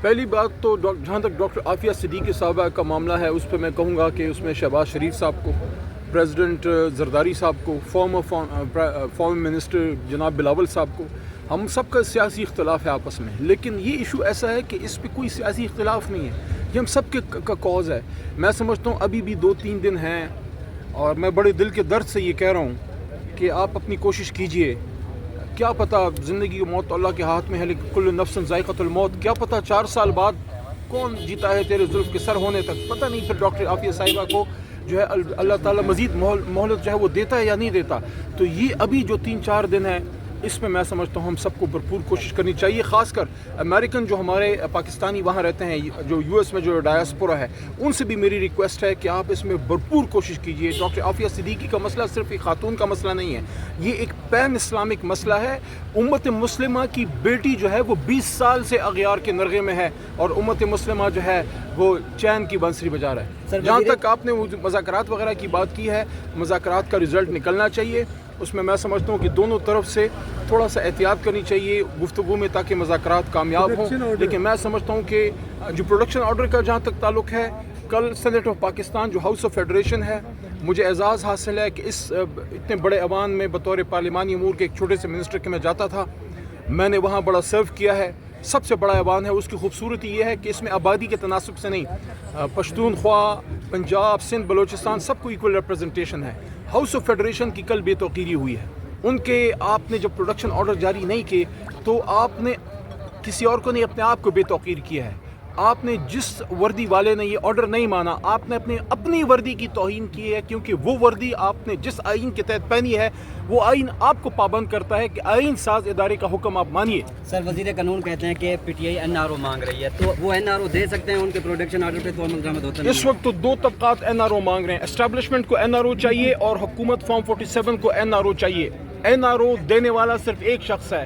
پہلی بات تو جہاں تک ڈاکٹر عافیہ صدیقی صاحبہ کا معاملہ ہے اس پہ میں کہوں گا کہ اس میں شہباز شریف صاحب کو، پریزیڈنٹ زرداری صاحب کو، فارمر منسٹر جناب بلاول صاحب کو، ہم سب کا سیاسی اختلاف ہے آپس میں، لیکن یہ ایشو ایسا ہے کہ اس پہ کوئی سیاسی اختلاف نہیں ہے، یہ ہم سب کے کا کاز ہے۔ میں سمجھتا ہوں ابھی بھی 2-3 دن ہیں، اور میں بڑے دل کے درد سے یہ کہہ رہا ہوں کہ آپ اپنی کوشش کیجئے۔ کیا پتہ زندگی و موت تو اللہ کے ہاتھ میں ہے، لیکن کل نفس ذائقۃ الموت، کیا پتہ 4 سال بعد کون جیتا ہے تیرے زلف کے سر ہونے تک، پتہ نہیں پھر ڈاکٹر عافیہ صاحبہ کو جو ہے اللہ تعالیٰ مزید مہلت جو ہے وہ دیتا ہے یا نہیں دیتا۔ تو یہ ابھی جو 3-4 دن ہیں اس میں سمجھتا ہوں ہم سب کو بھرپور کوشش کرنی چاہیے، خاص کر امریکن جو ہمارے پاکستانی وہاں رہتے ہیں، جو یو ایس میں جو ڈائسپورا ہے، ان سے بھی میری ریکویسٹ ہے کہ آپ اس میں بھرپور کوشش کیجیے۔ ڈاکٹر عافیہ صدیقی کا مسئلہ صرف ایک خاتون کا مسئلہ نہیں ہے، یہ ایک پین اسلامک مسئلہ ہے۔ امت مسلمہ کی بیٹی جو ہے وہ 20 سال سے اغیار کے نرغے میں ہے، اور امت مسلمہ جو ہے وہ چین کی بنسری بجا رہا ہے۔ جہاں تک آپ نے مذاکرات وغیرہ کی بات کی ہے، مذاکرات کا رزلٹ نکلنا چاہیے، اس میں سمجھتا ہوں کہ دونوں طرف سے تھوڑا سا احتیاط کرنی چاہیے گفتگو میں، تاکہ مذاکرات کامیاب ہوں۔ لیکن میں سمجھتا ہوں کہ جو پروڈکشن آرڈر کا جہاں تک تعلق ہے، کل سینیٹ آف پاکستان جو ہاؤس آف فیڈریشن ہے، مجھے اعزاز حاصل ہے کہ اس اتنے بڑے ایوان میں بطور پارلیمانی امور کے ایک چھوٹے سے منسٹر کے میں جاتا تھا، میں نے وہاں بڑا سرو کیا ہے۔ سب سے بڑا ایوان ہے، اس کی خوبصورتی یہ ہے کہ اس میں آبادی کے تناسب سے نہیں، پشتونخوا، پنجاب، سندھ، بلوچستان سب کو ایکول ریپرزنٹیشن ہے۔ ہاؤس آف فیڈریشن کی کل بے توقیری ہوئی ہے، ان کے آپ نے جب پروڈکشن آرڈر جاری نہیں کیے تو آپ نے کسی اور کو نہیں، اپنے آپ کو بے توقیر کیا ہے۔ آپ نے جس وردی والے نے یہ آرڈر نہیں مانا، آپ نے اپنی وردی کی توہین کی ہے، کیونکہ وہ وردی آپ نے جس آئین کے تحت پہنی ہے وہ آئین آپ کو پابند کرتا ہے کہ آئین ساز ادارے کا حکم آپ مانیے۔ سر، وزیر قانون کہتے ہیں کہ P T I N R O مانگ رہی ہے، تو وہ این آر او دے سکتے ہیں؟ ان کے پروڈکشن آرڈر پہ فارمل درآمد ہوتا ہے؟ اس وقت تو 2 طبقات این آر او مانگ رہے ہیں، اسٹیبلشمنٹ کو این آر او چاہیے اور حکومت فارم 47 کو این آر او چاہیے۔ این آر او دینے والا صرف ایک شخص ہے،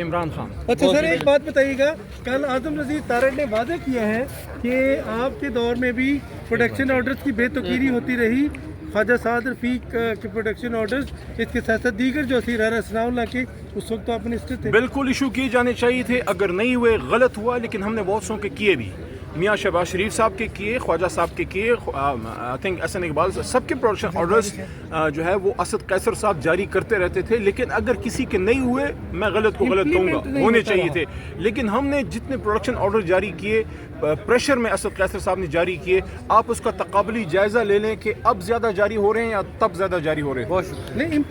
عمران خان۔ اچھا سر، ایک بات بتائیے گا، کل اعظم نذیر تارڑ نے واضح کیا ہے کہ آپ کے دور میں بھی پروڈکشن آرڈرز کی بے توقیری ہوتی رہی، خواجہ سعد رفیق کے پروڈکشن آرڈرز، اس کے ساتھ ساتھ دیگر جو اسیر ثناء اللہ کے، اس وقت تو آپ منسٹر تھے۔ بالکل ایشو کیے جانے چاہیے تھے، اگر نہیں ہوئے غلط ہوا، لیکن ہم نے بہت سو کے کیے بھی، میاں شہباز شریف صاحب کے کیے، خواجہ صاحب کے کیے، آئی تھنک احسن اقبال سب کے پروڈکشن آرڈرز جو ہے وہ اسد قیصر صاحب جاری کرتے رہتے تھے، لیکن اگر کسی کے نہیں ہوئے میں غلط کو غلط کہوں گا، ہونے چاہیے تھے۔ لیکن ہم نے جتنے پروڈکشن آرڈر جاری کیے پریشر میں اسد قیصر صاحب نے جاری کیے، آپ اس کا تقابلی جائزہ لے لیں کہ اب زیادہ جاری ہو رہے ہیں یا تب زیادہ جاری ہو رہے ہیں۔ نہیں